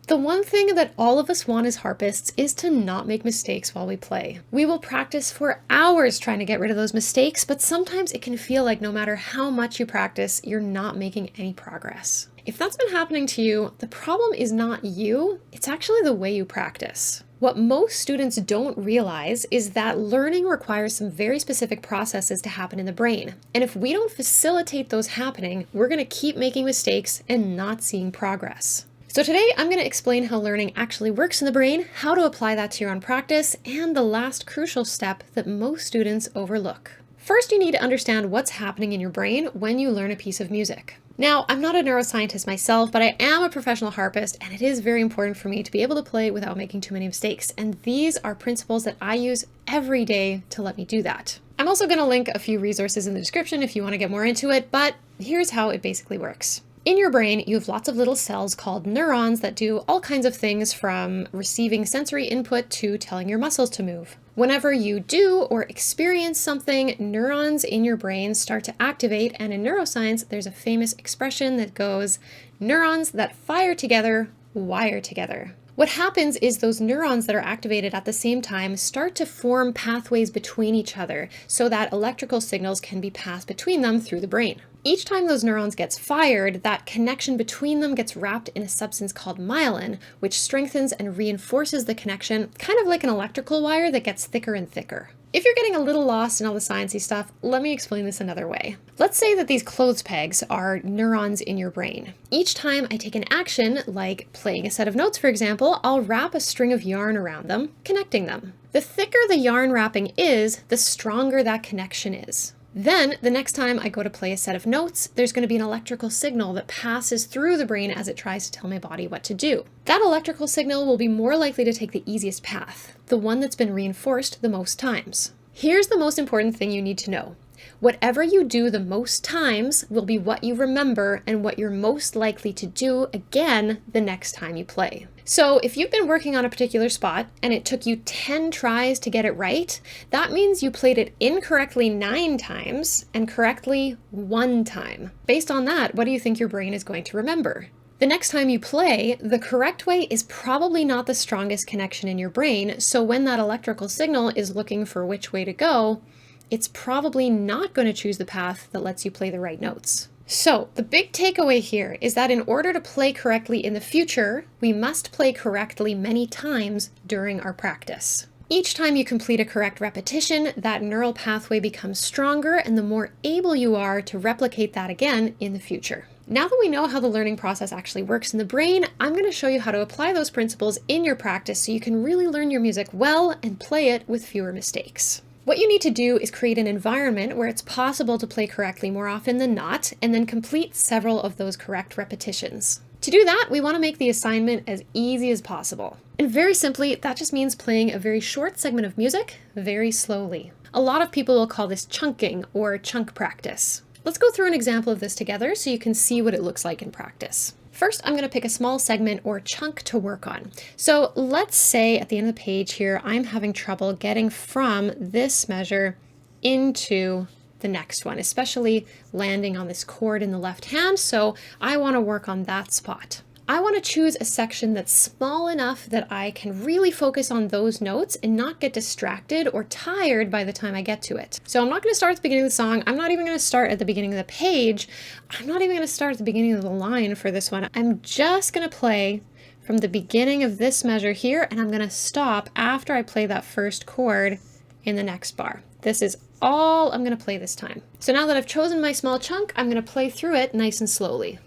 The one thing that all of us want as harpists is to not make mistakes while we play. We will practice for hours trying to get rid of those mistakes, but sometimes it can feel like no matter how much you practice, you're not making any progress. If that's been happening to you, the problem is not you, it's actually the way you practice. What most students don't realize is that learning requires some very specific processes to happen in the brain. And if we don't facilitate those happening, we're going to keep making mistakes and not seeing progress. So today I'm going to explain how learning actually works in the brain, how to apply that to your own practice, and the last crucial step that most students overlook. First, you need to understand what's happening in your brain when you learn a piece of music. Now, I'm not a neuroscientist myself, but I am a professional harpist, and it is very important for me to be able to play without making too many mistakes. And these are principles that I use every day to let me do that. I'm also going to link a few resources in the description if you want to get more into it, but here's how it basically works. In your brain, you have lots of little cells called neurons that do all kinds of things from receiving sensory input to telling your muscles to move. Whenever you do or experience something, neurons in your brain start to activate, and in neuroscience, there's a famous expression that goes, neurons that fire together, wire together. What happens is those neurons that are activated at the same time start to form pathways between each other so that electrical signals can be passed between them through the brain. Each time those neurons gets fired, that connection between them gets wrapped in a substance called myelin, which strengthens and reinforces the connection, kind of like an electrical wire that gets thicker and thicker. If you're getting a little lost in all the sciencey stuff, let me explain this another way. Let's say that these clothes pegs are neurons in your brain. Each time I take an action, like playing a set of notes for example, I'll wrap a string of yarn around them, connecting them. The thicker the yarn wrapping is, the stronger that connection is. Then, the next time I go to play a set of notes, there's going to be an electrical signal that passes through the brain as it tries to tell my body what to do. That electrical signal will be more likely to take the easiest path, the one that's been reinforced the most times. Here's the most important thing you need to know. Whatever you do the most times will be what you remember and what you're most likely to do again the next time you play. So if you've been working on a particular spot and it took you 10 tries to get it right, that means you played it incorrectly 9 times and correctly 1 time. Based on that, what do you think your brain is going to remember? The next time you play, the correct way is probably not the strongest connection in your brain, so when that electrical signal is looking for which way to go, it's probably not going to choose the path that lets you play the right notes. So the big takeaway here is that in order to play correctly in the future, we must play correctly many times during our practice. Each time you complete a correct repetition, that neural pathway becomes stronger and the more able you are to replicate that again in the future. Now that we know how the learning process actually works in the brain, I'm going to show you how to apply those principles in your practice so you can really learn your music well and play it with fewer mistakes. What you need to do is create an environment where it's possible to play correctly more often than not, and then complete several of those correct repetitions. To do that, we want to make the assignment as easy as possible. And very simply, that just means playing a very short segment of music very slowly. A lot of people will call this chunking or chunk practice. Let's go through an example of this together so you can see what it looks like in practice. First, I'm going to pick a small segment or chunk to work on. So let's say at the end of the page here, I'm having trouble getting from this measure into the next one, especially landing on this chord in the left hand. So I want to work on that spot. I want to choose a section that's small enough that I can really focus on those notes and not get distracted or tired by the time I get to it. So I'm not going to start at the beginning of the song. I'm not even going to start at the beginning of the page. I'm not even going to start at the beginning of the line for this one. I'm just going to play from the beginning of this measure here, and I'm going to stop after I play that first chord in the next bar. This is all I'm going to play this time. So now that I've chosen my small chunk, I'm going to play through it nice and slowly.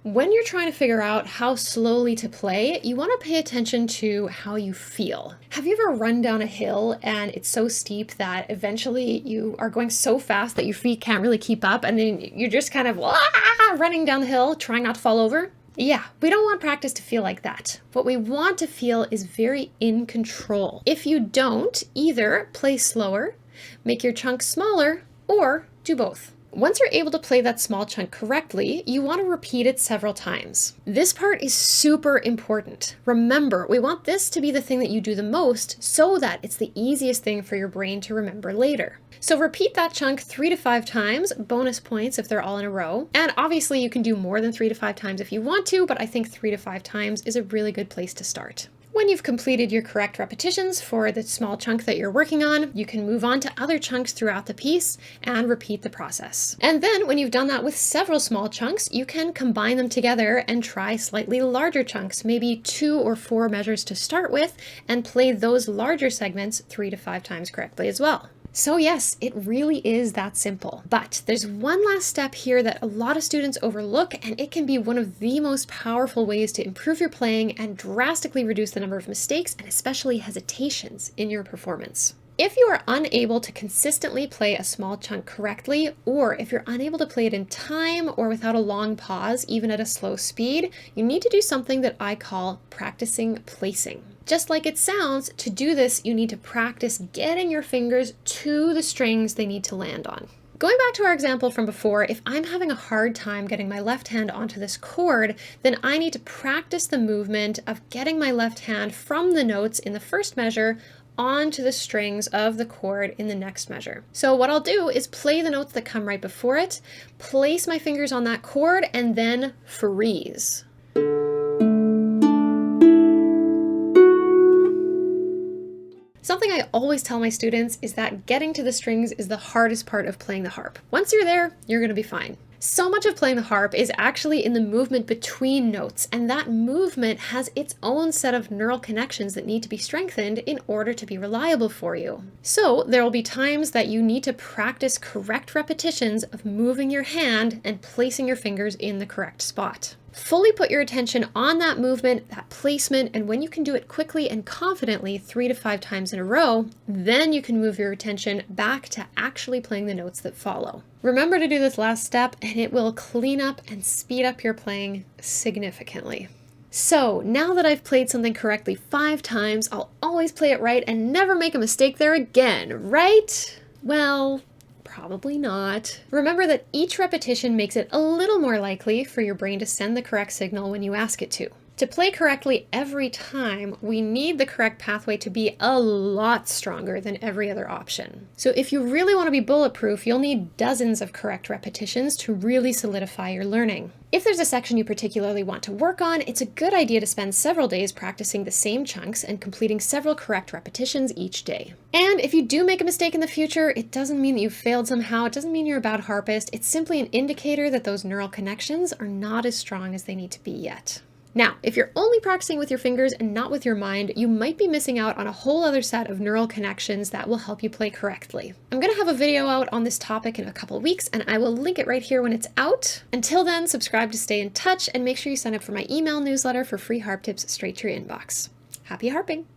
When you're trying to figure out how slowly to play, you want to pay attention to how you feel. Have you ever run down a hill and it's so steep that eventually you are going so fast that your feet can't really keep up and then you're just kind of running down the hill, trying not to fall over? Yeah, we don't want practice to feel like that. What we want to feel is very in control. If you don't, either play slower, make your chunks smaller, or do both. Once you're able to play that small chunk correctly, you want to repeat it several times. This part is super important. Remember, we want this to be the thing that you do the most so that it's the easiest thing for your brain to remember later. So repeat that chunk 3 to 5 times, bonus points if they're all in a row. And obviously you can do more than 3 to 5 times if you want to, but I think 3 to 5 times is a really good place to start. When you've completed your correct repetitions for the small chunk that you're working on, you can move on to other chunks throughout the piece and repeat the process. And then when you've done that with several small chunks, you can combine them together and try slightly larger chunks, maybe 2 or 4 measures to start with, and play those larger segments 3 to 5 times correctly as well. So yes, it really is that simple. But there's one last step here that a lot of students overlook, and it can be one of the most powerful ways to improve your playing and drastically reduce the number of mistakes and especially hesitations in your performance. If you are unable to consistently play a small chunk correctly, or if you're unable to play it in time or without a long pause, even at a slow speed, you need to do something that I call practicing placing. Just like it sounds, to do this, you need to practice getting your fingers to the strings they need to land on. Going back to our example from before, if I'm having a hard time getting my left hand onto this chord, then I need to practice the movement of getting my left hand from the notes in the first measure onto the strings of the chord in the next measure. So what I'll do is play the notes that come right before it, place my fingers on that chord, and then freeze. Something I always tell my students is that getting to the strings is the hardest part of playing the harp. Once you're there, you're going to be fine. So much of playing the harp is actually in the movement between notes, and that movement has its own set of neural connections that need to be strengthened in order to be reliable for you. So there will be times that you need to practice correct repetitions of moving your hand and placing your fingers in the correct spot. Fully put your attention on that movement, that placement, and when you can do it quickly and confidently 3 to 5 times in a row, then you can move your attention back to actually playing the notes that follow. Remember to do this last step, and it will clean up and speed up your playing significantly. So now that I've played something correctly 5 times, I'll always play it right and never make a mistake there again, right? Well, probably not. Remember that each repetition makes it a little more likely for your brain to send the correct signal when you ask it to. To play correctly every time, we need the correct pathway to be a lot stronger than every other option. So if you really want to be bulletproof, you'll need dozens of correct repetitions to really solidify your learning. If there's a section you particularly want to work on, it's a good idea to spend several days practicing the same chunks and completing several correct repetitions each day. And if you do make a mistake in the future, it doesn't mean that you've failed somehow. It doesn't mean you're a bad harpist. It's simply an indicator that those neural connections are not as strong as they need to be yet. Now, if you're only practicing with your fingers and not with your mind, you might be missing out on a whole other set of neural connections that will help you play correctly. I'm going to have a video out on this topic in a couple of weeks, and I will link it right here when it's out. Until then, subscribe to stay in touch, and make sure you sign up for my email newsletter for free harp tips straight to your inbox. Happy harping!